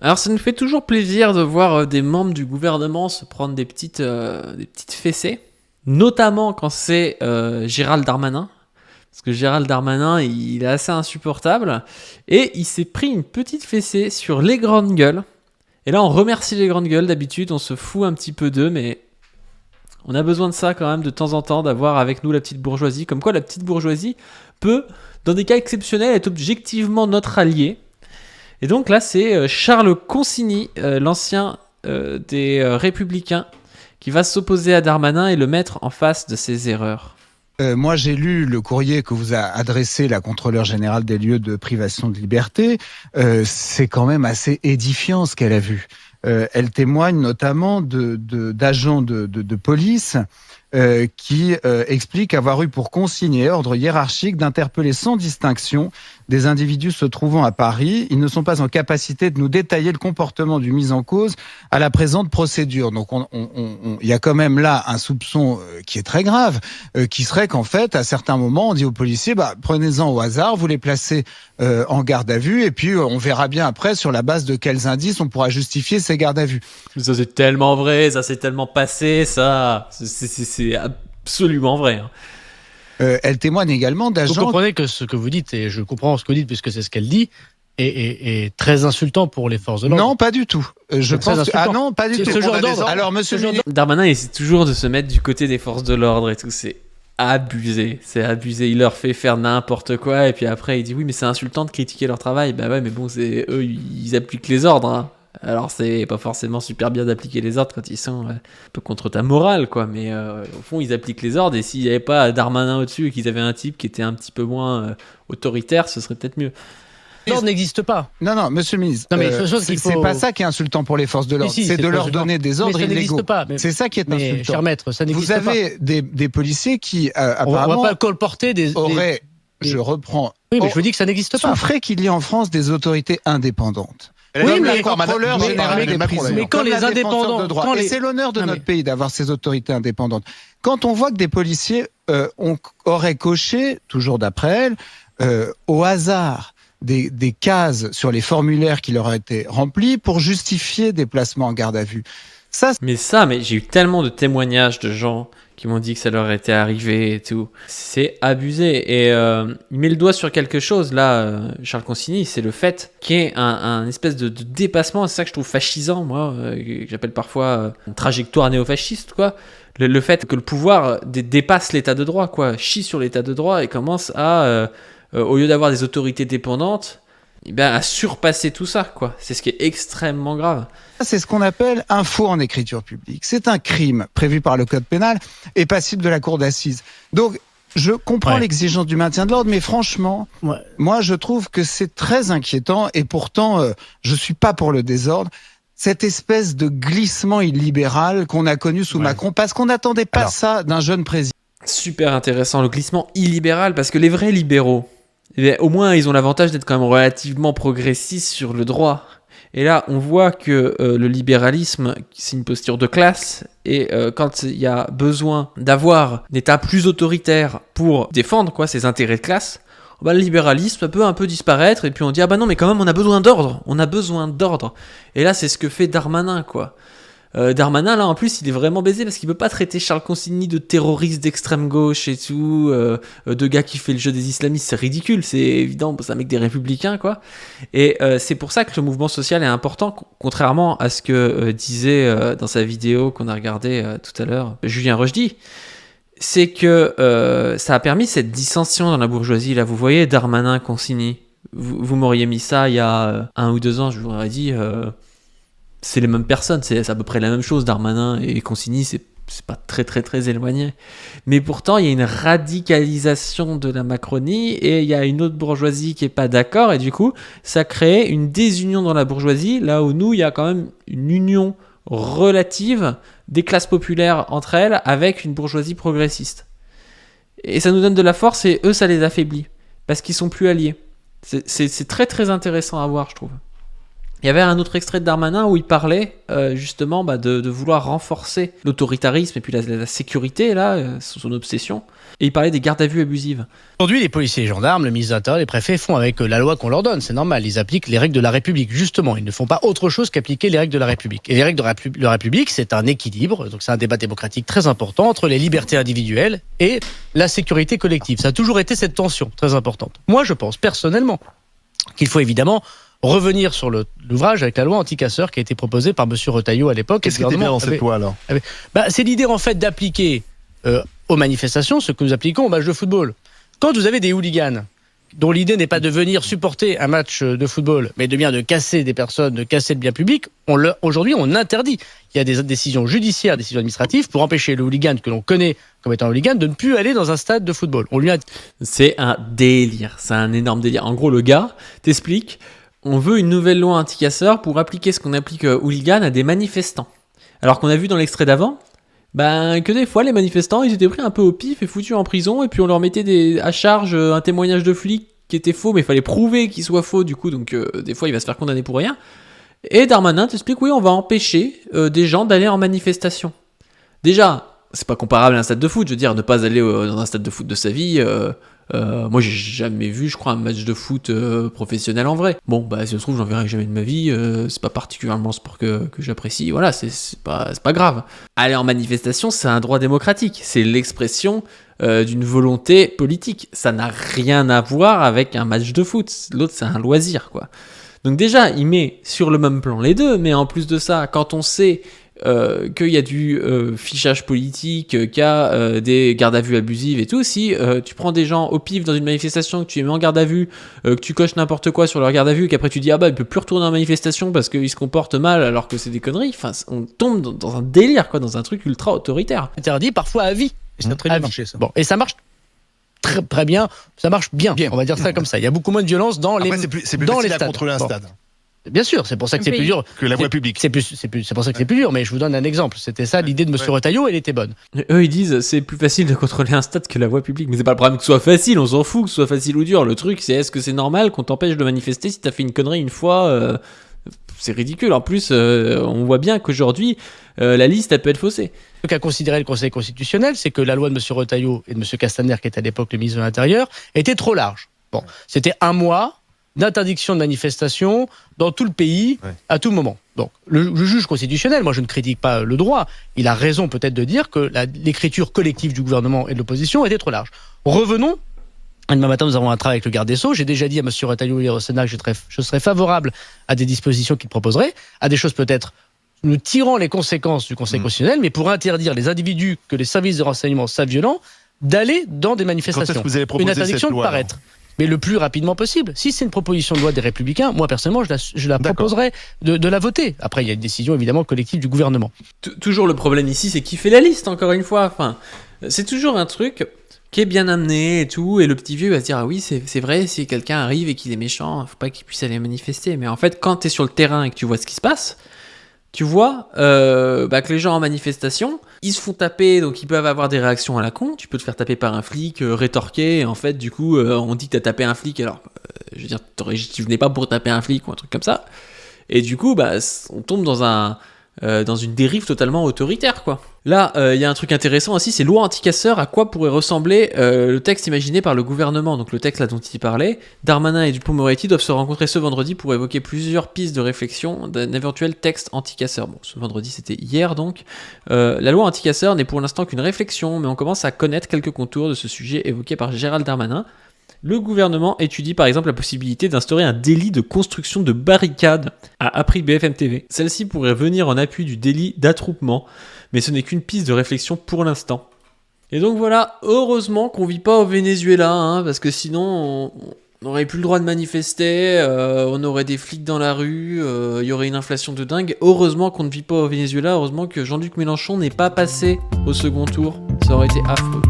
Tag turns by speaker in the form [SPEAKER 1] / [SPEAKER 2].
[SPEAKER 1] Alors ça nous fait toujours plaisir de voir des membres du gouvernement se prendre des petites fessées, notamment quand c'est Gérald Darmanin, parce que Gérald Darmanin il est assez insupportable, et il s'est pris une petite fessée sur les grandes gueules, et là on remercie les grandes gueules, d'habitude on se fout un petit peu d'eux, mais on a besoin de ça quand même de temps en temps, d'avoir avec nous la petite bourgeoisie, comme quoi la petite bourgeoisie peut, dans des cas exceptionnels, être objectivement notre allié. Et donc là, c'est Charles Consigny, l'ancien des Républicains, qui va s'opposer à Darmanin et le mettre en face de ses erreurs.
[SPEAKER 2] Moi, j'ai lu le courrier que vous a adressé la contrôleure générale des lieux de privation de liberté. C'est quand même assez édifiant ce qu'elle a vu. Elle témoigne notamment d'agents de police qui expliquent avoir eu pour consigne et ordre hiérarchique d'interpeller sans distinction des individus se trouvant à Paris. Ils ne sont pas en capacité de nous détailler le comportement du mis en cause à la présente procédure. Donc, il y a quand même là un soupçon qui est très grave, qui serait qu'en fait, à certains moments, on dit aux policiers, prenez-en au hasard, vous les placez en garde à vue, et puis on verra bien après sur la base de quels indices on pourra justifier ces gardes à vue.
[SPEAKER 1] Ça c'est tellement vrai, ça c'est tellement passé, ça, c'est absolument vrai. Hein.
[SPEAKER 2] Elle témoigne également d'agents...
[SPEAKER 3] Vous comprenez que ce que vous dites, et je comprends ce que vous dites puisque c'est ce qu'elle dit, est très insultant pour les forces de l'ordre.
[SPEAKER 2] Non, pas du tout. Je pense
[SPEAKER 3] Ah
[SPEAKER 2] non, pas du tout.
[SPEAKER 3] Ce genre d'ordre.
[SPEAKER 2] Alors, monsieur
[SPEAKER 1] Darmanin essaie toujours de se mettre du côté des forces de l'ordre et tout, c'est abusé. Il leur fait faire n'importe quoi et puis après il dit oui mais c'est insultant de critiquer leur travail. Bah ouais mais bon, c'est eux, ils appliquent les ordres. Hein. Alors c'est pas forcément super bien d'appliquer les ordres quand ils sont un peu contre ta morale quoi, mais au fond ils appliquent les ordres et s'il n'y avait pas Darmanin au-dessus et qu'ils avaient un type qui était un petit peu moins autoritaire, ce serait peut-être mieux.
[SPEAKER 3] L'ordre n'existe pas.
[SPEAKER 2] Non, monsieur le ministre.
[SPEAKER 3] Non, mais
[SPEAKER 2] c'est pas ça qui est insultant pour les forces de l'ordre.
[SPEAKER 3] Si,
[SPEAKER 2] c'est de leur donner des ordres illégaux.
[SPEAKER 3] C'est
[SPEAKER 2] ça qui est insultant.
[SPEAKER 3] Cher maître, ça n'existe pas.
[SPEAKER 2] Vous avez des policiers qui
[SPEAKER 3] apparemment. On va pas colporter
[SPEAKER 2] je reprends.
[SPEAKER 3] Oui, mais je vous dis que ça n'existe pas.
[SPEAKER 2] Souffrez qu'il y ait en France des autorités indépendantes.
[SPEAKER 3] Oui,
[SPEAKER 2] mais quand
[SPEAKER 3] les indépendants
[SPEAKER 2] de droit. Et c'est l'honneur de notre pays d'avoir ces autorités indépendantes. Quand on voit que des policiers auraient coché, toujours d'après elle, au hasard, des cases sur les formulaires qui leur ont été remplis pour justifier des placements en garde à vue.
[SPEAKER 1] Mais j'ai eu tellement de témoignages de gens qui m'ont dit que ça leur était arrivé et tout. C'est abusé. Et il met le doigt sur quelque chose, là, Charles Consigny, c'est le fait qu'il y ait un espèce de dépassement. C'est ça que je trouve fascisant, moi, que j'appelle parfois une trajectoire néofasciste, quoi. Le fait que le pouvoir dépasse l'état de droit, quoi, chie sur l'état de droit et commence à... au lieu d'avoir des autorités dépendantes, à surpasser tout ça, quoi. C'est ce qui est extrêmement grave.
[SPEAKER 2] C'est ce qu'on appelle un faux en écriture publique. C'est un crime prévu par le code pénal et passible de la cour d'assises. Donc, je comprends l'exigence du maintien de l'ordre, mais franchement, moi, je trouve que c'est très inquiétant et pourtant, je suis pas pour le désordre. Cette espèce de glissement illibéral qu'on a connu sous Macron, parce qu'on n'attendait pas ça d'un jeune président.
[SPEAKER 1] Super intéressant, le glissement illibéral, parce que les vrais libéraux, au moins, ils ont l'avantage d'être quand même relativement progressistes sur le droit. Et là, on voit que le libéralisme, c'est une posture de classe. Et quand il y a besoin d'avoir un État plus autoritaire pour défendre ses intérêts de classe, le libéralisme peut un peu disparaître. Et puis on dit, ah bah non, mais quand même, on a besoin d'ordre. On a besoin d'ordre. Et là, c'est ce que fait Darmanin, quoi. Darmanin, là, en plus, il est vraiment baisé parce qu'il veut pas traiter Charles Consigny de terroriste d'extrême gauche et tout, de gars qui fait le jeu des islamistes. C'est ridicule, c'est évident, c'est un mec des républicains, quoi. Et c'est pour ça que le mouvement social est important, contrairement à ce que disait dans sa vidéo qu'on a regardée tout à l'heure Julien Rochdy. C'est que ça a permis cette dissension dans la bourgeoisie. Là, vous voyez, Darmanin, Consigny. Vous m'auriez mis ça il y a 1 ou 2 ans, je vous aurais dit... c'est les mêmes personnes, c'est à peu près la même chose. Darmanin et Consigny, c'est pas très très très éloigné. Mais pourtant, il y a une radicalisation de la Macronie et il y a une autre bourgeoisie qui est pas d'accord. Et du coup, ça crée une désunion dans la bourgeoisie, là où nous, il y a quand même une union relative des classes populaires entre elles avec une bourgeoisie progressiste. Et ça nous donne de la force et eux, ça les affaiblit parce qu'ils sont plus alliés. C'est très très intéressant à voir, je trouve. Il y avait un autre extrait de Darmanin où il parlait justement de vouloir renforcer l'autoritarisme et puis la sécurité, là, son obsession. Et il parlait des gardes à vue abusives.
[SPEAKER 3] Aujourd'hui, les policiers et les gendarmes, le ministre de l'Intérieur, les préfets font avec la loi qu'on leur donne. C'est normal, ils appliquent les règles de la République. Justement, ils ne font pas autre chose qu'appliquer les règles de la République. Et les règles de la République, c'est un équilibre, donc c'est un débat démocratique très important entre les libertés individuelles et la sécurité collective. Ça a toujours été cette tension très importante. Moi, je pense personnellement qu'il faut évidemment revenir sur l'ouvrage avec la loi anti-casseurs qui a été proposée par M. Retailleau à l'époque.
[SPEAKER 4] Qu'est-ce qui était bien dans cette loi alors ?
[SPEAKER 3] C'est l'idée en fait d'appliquer aux manifestations ce que nous appliquons aux matchs de football. Quand vous avez des hooligans dont l'idée n'est pas de venir supporter un match de football, mais de bien de casser des personnes, de casser le bien public, aujourd'hui on interdit. Il y a des décisions judiciaires, des décisions administratives pour empêcher le hooligan que l'on connaît comme étant un hooligan de ne plus aller dans un stade de football.
[SPEAKER 1] C'est un délire, c'est un énorme délire. En gros, le gars t'explique, on veut une nouvelle loi anti-casseurs pour appliquer ce qu'on applique hooligan à des manifestants. Alors qu'on a vu dans l'extrait d'avant, que des fois les manifestants ils étaient pris un peu au pif et foutus en prison et puis on leur mettait à charge un témoignage de flic qui était faux mais il fallait prouver qu'il soit faux du coup donc des fois il va se faire condamner pour rien. Et Darmanin t'explique oui on va empêcher des gens d'aller en manifestation. Déjà c'est pas comparable à un stade de foot, je veux dire ne pas aller dans un stade de foot de sa vie. Moi j'ai jamais vu je crois un match de foot professionnel en vrai. Bon si ça se trouve j'en verrai jamais de ma vie, c'est pas particulièrement le sport que j'apprécie, voilà c'est pas grave. Aller en manifestation c'est un droit démocratique, c'est l'expression d'une volonté politique, ça n'a rien à voir avec un match de foot, l'autre c'est un loisir quoi. Donc déjà il met sur le même plan les deux, mais en plus de ça quand on sait qu'il y a du fichage politique, qu'il y a des gardes à vue abusives et tout, si tu prends des gens au pif dans une manifestation, que tu les mets en garde à vue, que tu coches n'importe quoi sur leur garde à vue, et qu'après tu dis il peut plus retourner en manifestation parce qu'il se comporte mal alors que c'est des conneries, enfin on tombe dans un délire quoi, dans un truc ultra autoritaire.
[SPEAKER 3] Interdit parfois à vie.
[SPEAKER 4] Et ça a très bien marché ça.
[SPEAKER 3] Bon, et ça marche très bien, ça marche bien, on va dire ça comme ça. Il y a beaucoup moins de violence dans les stades.
[SPEAKER 4] C'est plus facile à contrôler un stade.
[SPEAKER 3] Bien sûr, c'est pour ça que c'est plus dur.
[SPEAKER 4] Que la voie publique.
[SPEAKER 3] C'est pour ça que c'est plus dur, mais je vous donne un exemple. C'était ça l'idée de M. Retailleau, elle était bonne.
[SPEAKER 1] Eux ils disent c'est plus facile de contrôler un stade que la voie publique, mais c'est pas le problème que ce soit facile, on s'en fout que ce soit facile ou dur. Le truc c'est est-ce que c'est normal qu'on t'empêche de manifester si t'as fait une connerie une fois c'est ridicule. En plus, on voit bien qu'aujourd'hui, la liste elle peut être faussée.
[SPEAKER 3] Ce qu'a considéré le Conseil constitutionnel, c'est que la loi de M. Retailleau et de M. Castaner, qui était à l'époque le ministre de l'Intérieur, était trop large. Bon, c'était 1 mois d'interdiction de manifestation dans tout le pays, à tout moment. Donc, le juge constitutionnel, moi je ne critique pas le droit, il a raison peut-être de dire que l'écriture collective du gouvernement et de l'opposition était trop large. Revenons. Demain matin, nous avons un travail avec le garde des Sceaux. J'ai déjà dit à M. Retailleau hier au Sénat que je serais favorable à des dispositions qu'il proposerait, à des choses peut-être nous tirant les conséquences du Conseil constitutionnel, mais pour interdire les individus que les services de renseignement savent violents d'aller dans des manifestations.
[SPEAKER 4] Quand est-ce que vous allez proposer
[SPEAKER 3] une interdiction
[SPEAKER 4] cette loi,
[SPEAKER 3] de paraître. Mais le plus rapidement possible. Si c'est une proposition de loi des Républicains, moi personnellement, je la proposerai de la voter. Après, il y a une décision évidemment collective du gouvernement.
[SPEAKER 1] Toujours le problème ici, c'est qui fait la liste, encore une fois. Enfin, c'est toujours un truc qui est bien amené et tout, et le petit vieux va se dire ah oui, c'est vrai, si quelqu'un arrive et qu'il est méchant, faut pas qu'il puisse aller manifester. Mais en fait, quand t'es sur le terrain et que tu vois ce qui se passe, tu vois que les gens en manifestation, ils se font taper, donc ils peuvent avoir des réactions à la con. Tu peux te faire taper par un flic, rétorquer, et en fait, du coup, on dit que t'as tapé un flic, alors, je veux dire, tu venais pas pour taper un flic ou un truc comme ça. Et du coup, on tombe dans une dérive totalement autoritaire, quoi. Là, il y a un truc intéressant aussi, c'est loi anti-casseurs, à quoi pourrait ressembler le texte imaginé par le gouvernement. Donc le texte là dont il parlait, Darmanin et Dupond-Moretti doivent se rencontrer ce vendredi pour évoquer plusieurs pistes de réflexion d'un éventuel texte anti-casseurs. Bon, ce vendredi c'était hier donc. La loi anti-casseurs n'est pour l'instant qu'une réflexion, mais on commence à connaître quelques contours de ce sujet évoqué par Gérald Darmanin. Le gouvernement étudie par exemple la possibilité d'instaurer un délit de construction de barricades, a appris BFM TV. Celle-ci pourrait venir en appui du délit d'attroupement, mais ce n'est qu'une piste de réflexion pour l'instant. Et donc voilà, heureusement qu'on vit pas au Venezuela, parce que sinon on n'aurait plus le droit de manifester, on aurait des flics dans la rue, il y aurait une inflation de dingue. Heureusement qu'on ne vit pas au Venezuela, heureusement que Jean-Luc Mélenchon n'est pas passé au second tour, ça aurait été affreux.